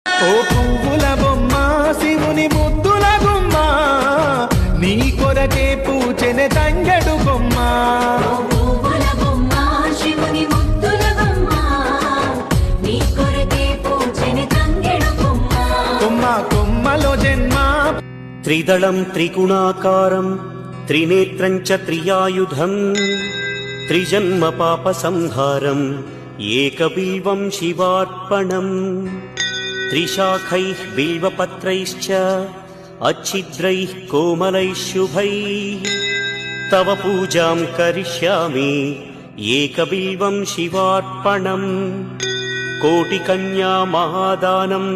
ఓ పువ్వుల బొమ్మ శివుని ముద్దుల గుమ్మ నీ కొరకే పూచెనే తంగెడు కొమ్మ కొమ్మలో జన్మ త్రిదళం త్రిగుణాకారం త్రినేత్రం చ త్రియాయుధం త్రిజన్మ పాప సంహారం ఏకబిల్వం శివార్పణం త్రిశాఖైః బిల్వపత్రైశ్చ अच्छिद्रैः कोमलैः शुभैः तव पूजां करिष्यामि एकबिल्वं शिवार्पणम् कोटिकन्या महादानम्